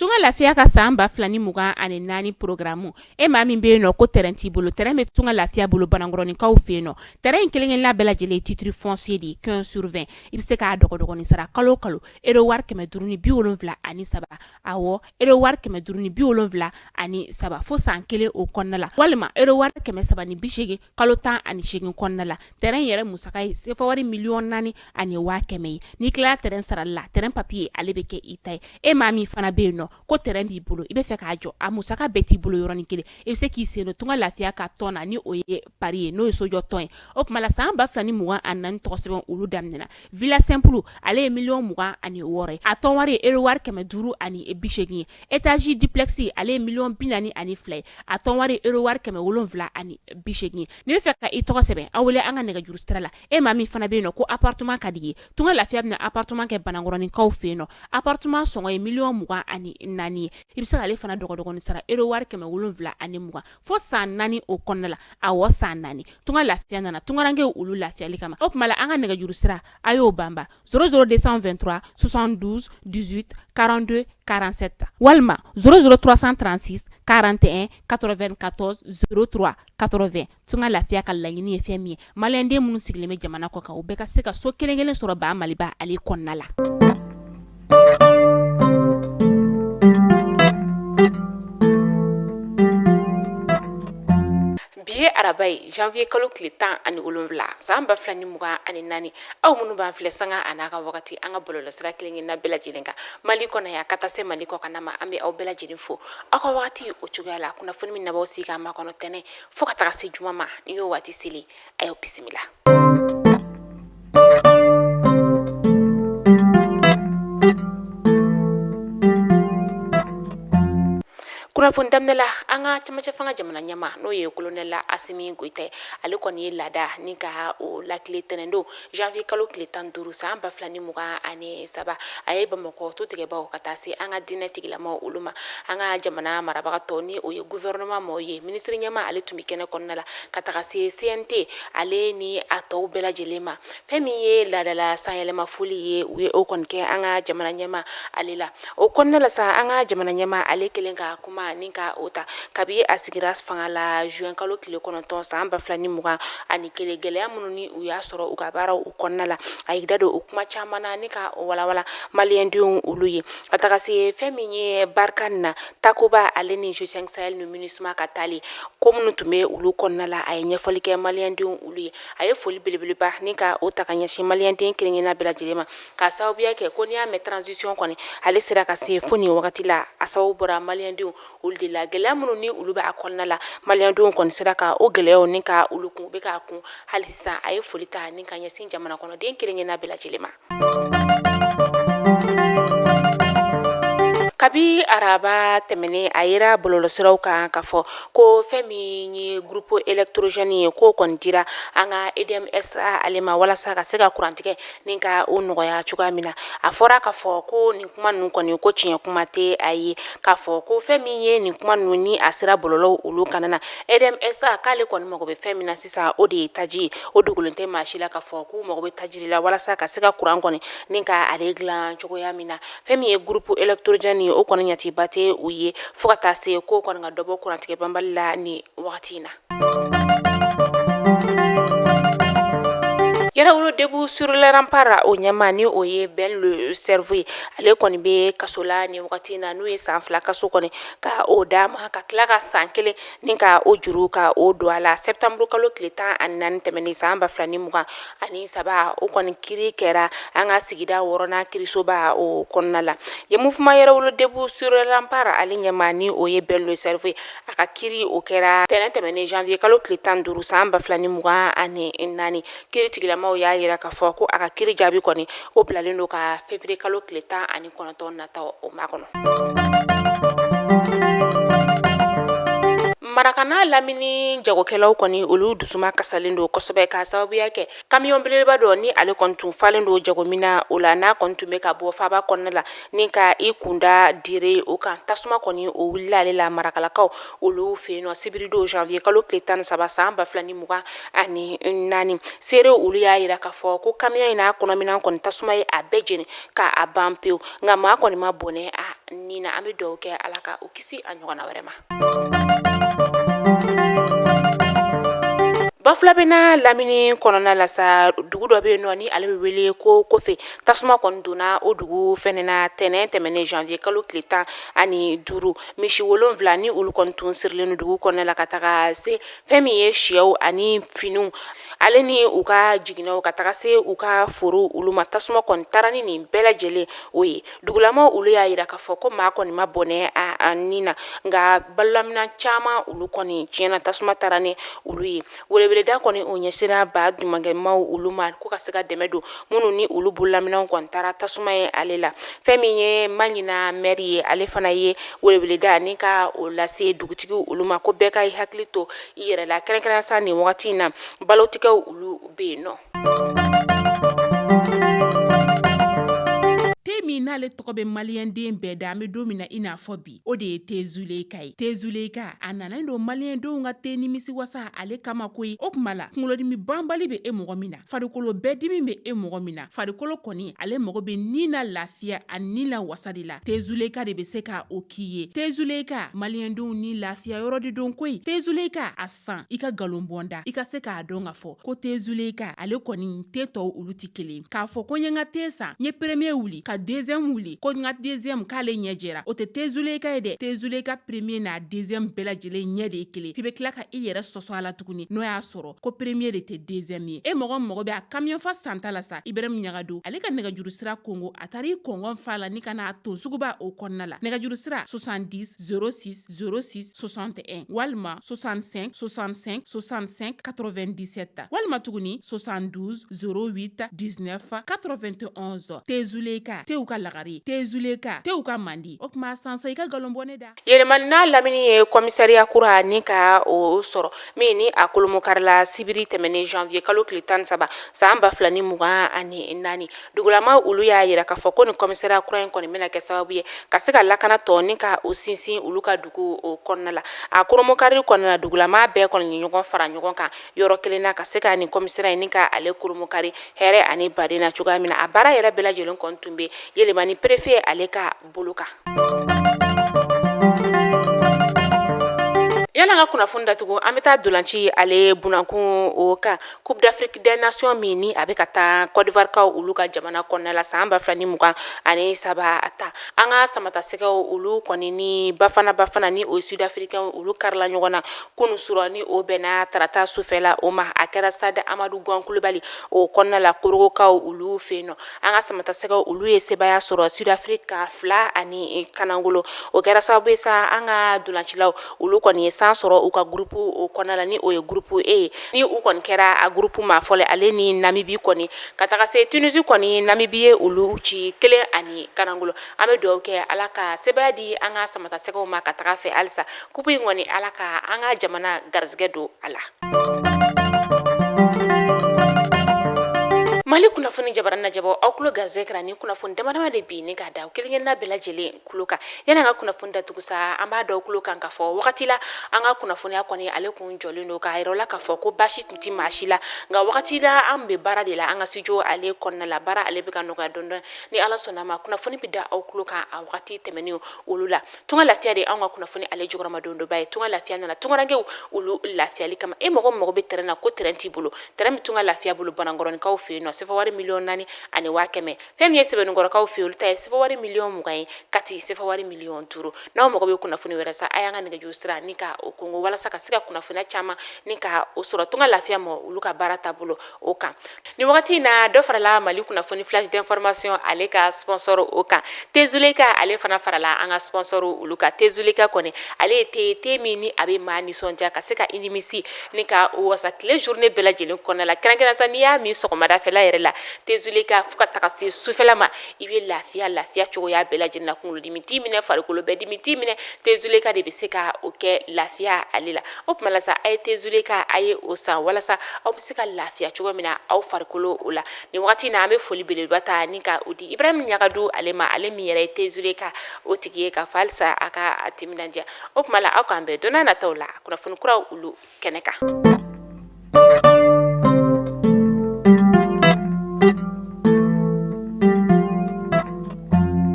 tunga lafiya ka san ba filani mugan ani naani programu e maa min be no ko terrain t'i bolo terrain be tunga lafiya bolo banangɔrɔnikaw fe no terrain kelen la bɛɛ lajɛlen titre foncier de 15/20 i be se k'a dɔgɔdɔgɔni sara kalo kalo euro wari 570 ani saba awɔ euro wari 570 ani saba fo san kelen o kɔnɔna la walima euro wari 780 kalo 18 kɔnɔna la terrain yɛrɛ musaka ye sefa wari miliyɔn 4 ani 100,000 ye ni kila terrain sarali la terrain papier ale be kɛ i ta ye e maa min fana be no ko terrain b'i bolo i be fɛ k'a jɔ a musaka bɛɛ t'i bolo yɔrɔnin kelen i be se k'i sen no tunga lafiya ka tɔn na ni o ye pari ye n'o ye sojɔ tɔn ye o kuma la san 2024 tɔgɔ sɛbɛn olu daminɛna villa simple ale ye miliyɔn 26 ye a tɔn wari ye euro wari 500 ani 80 ye étage duplex ale ye miliyɔn 42 ye a tɔn wari euro wari 770 ani 80 ye ni be fɛ ka i tɔgɔ sɛbɛn a wele an ka nɛgɛjuru sira la e maa min fana be no ko appartement ka di ye tunga lafiya bɛna appartement kɛ banangɔrɔnikaw fe no appartement sɔngɔ ye miliyɔn 24 ye i be se k'ale fana dɔgɔdɔgɔni sara euro wari 770 ani 20 fo san 4 o kɔnɔna la awɔ san 4 tunga lafiya nana tungaranke olu lafiyali kama o kuma la an ka nɛgɛjuru sira a y'o banba 00223 72 18 42 47 walima 00336 41 94 03 80 tunga lafiya ka laɲini ye fɛn min ye maliyɛnden minnu sigilen bɛ jamana kɔ kan u bɛɛ ka se ka so kelen kelen sɔrɔ ba maliba ale kɔnɔna la. Bi ye araba ye janvier kalo tile 17 san 2024 aw minnu b'an filɛ sanga a n'a ka wagati an ka bɔlɔlɔsira kelen na bɛɛ lajɛlen kan mali kɔnɔ yan ka taa se mali kɔ kan ma an bɛ aw bɛɛ lajɛlen fo aw ka wagati o cogoya la kunnafoni min nabaw sigi k'an ma kɔnɔ tɛnɛ fo ka taga se juma ma ni y'o waati seli a y'aw bisimila. Kunnafoni daminɛ la an ka cɛmancɛ fanga jamana ɲɛma n'o ye colonel Asimi Goita ale kɔni ye laada ni ka o lakile tɛnɛndon janvier kalo tile 15 san 2023 a ye Bamakɔ to tigɛbaaw ka taa se an ka diinɛ tigilamaw olu ma an ka jamana marabagatɔ ni o ye gouvernement mɔgɔw ye ministre ɲɛma ale tun bɛ kɛnɛ kɔnɔna la ka taga se CNT ale ni a tɔw bɛɛ lajɛlen ma fɛn min ye laadala sanyɛlɛma foli ye u ye o kɔni kɛ an ka jamana ɲɛma ale la o kɔnɔna la sa an ka jamana ɲɛma ale kelen ka kuma ni ka o ta kabi a sigira fanga la juin kalo tile 9 san 2021 ani kelen gɛlɛya minnu ni u y'a sɔrɔ u ka baaraw u kɔnɔna la a y'i da don o kuma caman na ni ka walawala maliyɛndenw olu ye ka taga se fɛn min ye barika na takoba ale ni G5 Sahel ni MINUSMA ka taali ko minnu tun bɛ olu kɔnɔna la a ye ɲɛfɔli kɛ maliyɛndenw olu ye a ye foli belebeleba ni ka o ta ka ɲɛsin maliyɛnden kelen-kelenna bɛɛ lajɛlen ma ka sababuya kɛ ko n'i y'a mɛn transition kɔni ale sera ka se fo nin wagati la a sababu bɔra maliyɛndenw olu de la gɛlɛya minnu ni olu bɛ a kɔnɔna la maliyɛndenw kɔni sera ka o gɛlɛyaw ni ka olu kun u bɛ k'a kun hali sisan a ye foli ta ni ka ɲɛsin jamana kɔnɔden kelen-kelenna bɛɛ lajɛlen ma. Kabi araba tɛmɛnen a yera bɔlɔlɔsiraw kan ka fɔ ko fɛn min ye groupe électrogène ye ko kɔni dira an ka EDMSA ale ma walasa ka se ka kurantigɛ ni ka o nɔgɔya cogoya min na a fɔra ka fɔ ko nin kuma ninnu kɔni ko tiɲɛ kuma tɛ a ye k'a fɔ ko fɛn min ye nin kuma ninnu ni a sera bɔlɔlɔw olu kana na EDMSA k'ale kɔni mago bɛ fɛn min na sisan o de ye taji ye o dogolen tɛ maa si la k'a fɔ k'u mago bɛ taji de la walasa ka se ka kuran kɔni ni ka ale dilan cogoya min na fɛn min ye groupe électrogène ye o kɔni ɲatiba tɛ u ye fo ka taa se ko kɔni ka dɔ bɔ kurantigɛ banbali la ni wagati in na. Yɛrɛwolo debu sur le rempart o ɲɛma ni o ye Ben le cerveau ye ale kɔni bɛ kaso la ni wagati na n'u ye san 2 kaso kɔni ka o d'a ma ka tila ka san 1 ni ka o juru ka o don a la septembre kalo tile 14 tɛmɛnen san 2023 o kɔni kiri kɛra an ka sigida 6nan kirisoba o kɔnɔna la ye mouvement yɛrɛwolo debu sur le rempart ale ɲɛma ni o ye Ben le cerveau ye a ka kiri o kɛra tɛnɛn tɛmɛnen janvier kalo tile 15 san 2024 kiri tigilamaw y'a yira k'a fɔ ko a ka kiri jaabi kɔni o bilalen don ka février kalo tile 19 nata o ma kɔnɔ. Marakana lamini jagokɛlaw kɔni olu dusuma kasalen don kosɛbɛ ka sababuya kɛ camion belebeleba dɔ ni ale kɔni tun falen don jagomina o la n'a kɔni tun bɛ ka bɔ faaba kɔnɔna la ni ka i kunda dire o kan tasuma kɔni o wulila ale la marakalakaw olu fɛ yen nɔ sibiri don janvier kalo tile 13 san 2024 seerew olu y'a yira k'a fɔ ko camion in n'a kɔnɔminan kɔni tasuma ye a bɛɛ jeni k'a ban pewu nka maa kɔni ma bɔnɛ a nin na an bɛ dugawu kɛ ala ka o kisi a ɲɔgɔnna wɛrɛ ma. Bafulabena lamini kɔnɔna la sa dugu dɔ bɛ yen nɔ ni ale bɛ wele ko Kofe tasuma kɔni donna o dugu fɛnɛ na tɛnɛn tɛmɛnen janvier kalo tile 15 misi 7 ni olu kɔni tun sirilen dugu kɔnɔna la ka taga se fɛn min ye sɛw ani finiw ale ni u ka jiginɛw ka taga se u ka foro olu ma tasuma kɔni taara ni nin bɛɛ lajɛlen o ye dugulamaw olu y'a yira k'a fɔ ko maa kɔni ma bɔnɛ a nin na nka balolaminan caman olu kɔni tiɲɛna tasuma taara ni olu ye weleweleda kɔni o ɲɛsira ba dumankɛmaw olu ma ko ka se ka dɛmɛ don minnu ni olu bololaminanw kɔni taara tasuma ye ale la fɛn min ye Maɲina maire ye ale fana ye weleweleda ni ka o lase dugutigiw olu ma ko bɛɛ ka hakili to i yɛrɛ la kɛrɛnkɛrɛnnenya sa nin wagati in na balotigɛw olu bɛ yen nɔ. Min n'ale tɔgɔ bɛ maliyɛnden bɛɛ da an bɛ don min na i n'a fɔ bi o de ye Tezuleka ye Tezuleka a nana don maliyɛndenw ka te nimisi wasa ale kama koyi o tuma la kunkolodimi banbali bɛ e mɔgɔ min na farikolo bɛɛdimi bɛ e mɔgɔ min na farikolo kɔni ale mɔgɔ bɛ ni na lafiya ani ni la wasa de la Tezuleka de bɛ se ka o k'i ye Tezuleka maliyɛndenw ni lafiya yɔrɔ de don koyi Tezuleka a san i ka galon bɔnda i ka se k'a dɔn ka fɔ ko Tezuleka ale kɔni te tɔw olu ti kelen k'a fɔ ko n ye n ka te san n ye premier wuli ka deuxième wuli ko n ka deuxième k'ale ɲɛ jɛra o tɛ Tezuleka ye dɛ Tezuleka premier n'a deuxième bɛɛ lajɛlen ɲɛ de ye kelen f'i bɛ tila ka i yɛrɛ sɔsɔ a la tuguni n'o y'a sɔrɔ ko premier de tɛ deuxième ye e mɔgɔ bɛ a camion fa santa la sa Ibɛrɛmu Ɲagadu ale ka nɛgɛjuru sira kongo a taara i kɔngɔn fa la ni ka n'a ton suguba o kɔnɔna la nɛgɛjuru sira 70 06 06 61 walima 65 65 65 97 walima tuguni 72 08 19 91 Tezuleka tew ka lagari Tezuleka tew ka mandi o kuma sansa i ka galonbɔne da yɛlɛmani n'a lamini ye komisariya kura ni ka o sɔrɔ min ni a kolomokarila sibiri tɛmɛnen janvier kalo tile 13 san 2024 dugulama olu y'a yira k'a fɔ ko ni komisariya kura in kɔni bɛna kɛ sababu ye ka se ka lakana tɔ ni ka o sinsin olu ka dugu o kɔnɔna la a kolomokari kɔnɔna la dugulama bɛɛ kɔni ye ɲɔgɔn fara ɲɔgɔn kan yɔrɔ kelen na ka se ka ni komisariya ni ka ale kolomokari hɛrɛ ani baden na cogoya min na a baara yɛrɛ bɛɛ lajɛlen kɔni tun bɛ yɛlɛmani préfet ale ka bolo kan. Yana ka kunnafoni datugu an bɛ taa dolanci ale bunankun o kan Coupe d'Afrique des Nations min ni a bɛ ka taa Côte d'Ivoire kaw olu ka jamana kɔnɔna la san 2023 ta an ka samatasɛgɛw olu kɔni ni bafana ni o sud africain olu karila ɲɔgɔn na kunu sura ni o bɛnna tarata sufɛla o ma a kɛra stade Amadou Gon Coulibaly o kɔnɔna la korogokaw olu fɛ yen nɔ an ka samatasɛgɛw olu ye sebaya sɔrɔ Sud Afrique 2 ani kanangolo o kɛra sababu ye sa an ka dolancilaw olu kɔni ye san sɔrɔ u ka groupe o kɔnɔna la ni o ye groupe E ni u kɔni kɛra a groupe ma fɔlɔ ale ni Namibie kɔni ka taga se Tunisie kɔni Namibie ye olu ci 1 ani kanangolo an bɛ dugawu kɛ ala ka sebaya di an ka samatasɛgɛw ma ka taga fɛ halisa coupe in kɔni ala ka an ka jamana garisɛgɛ don a la. Mali kunnafoni jabarana jabɔ aw kulo garisɛgɛ kɛra ni kunnafoni damadama de bi ni k'a da kelenkelenna bɛɛ lajɛlen kulo kan yani an ka kunnafoni datugu sa an b'a dɔw kulo kan k'a fɔ wagati la an ka kunnafoniya kɔni ale kun jɔlen don k'a yira la k'a fɔ ko basi tun tɛ maa si la nka wagati la an bɛ baara de la an ka studio ale kɔnɔna la baara ale bɛ ka nɔgɔya dɔɔni ni ala sɔnna ma kunnafoni bɛ da aw kulo kan a wagati tɛmɛnen olu la tunga lafiya de an ka kunnafoni ale jukɔrɔma don dɔ ba ye tunga lafiya nana tungarankew olu lafiyali kama e mɔgɔ bɛ terrain na ko terrain t'i bolo terrain min tunga lafiya bolo banankɔrɔnikaw fɛ yen nɔ sefa wari 4 ani 500 fɛn min ye sɛbɛnnikɔrɔkaw fɛ olu ta ye sefa wari 20 ye kati sefa wari 5 n'aw mɔgɔ bɛ kunnafoni wɛrɛ sa a y'an ka nɛgɛjuru sira ni ka o kongo walasa ka se ka kunnafoniya caman ni ka o sɔrɔ tunga lafiya ma olu ka baara taabolo o kan ni wagati in na dɔ farala Mali kunnafoni flash d'information ale ka sponsor o kan Tezuleka ale fana farala an ka sponsor olu kan Tezuleka kɔni ale ye te min ni a bɛ maa nisɔndiya ka se ka inimisi ni ka wasa tile journée bɛɛ lajɛlen kɔnɔna la kɛrɛnkɛrɛnnenya n'i y'a min sɔgɔmadafɛla yɛrɛ la tezuleka fo ka taga se sufɛla ma i bɛ lafiya cogoya bɛɛ lajɛlen na kunkolodimi t'i minɛ farikolo bɛɛ dimi t'i minɛ tezuleka de bɛ se ka o kɛ lafiya ale la o tuma la sa a ye tezuleka a ye o san walasa aw bɛ se ka lafiya cogo min na aw farikolo o la nin wagati in na an bɛ foli belebeleba ta ni ka o di Ibrahim Ɲagadu ale ma ale min yɛrɛ ye tezuleka o tigi ye k'a fɔ halisa a ka a timinandiya o tuma la aw k'an bɛn don n'a nataw la kunnafoni kuraw olu kɛnɛ kan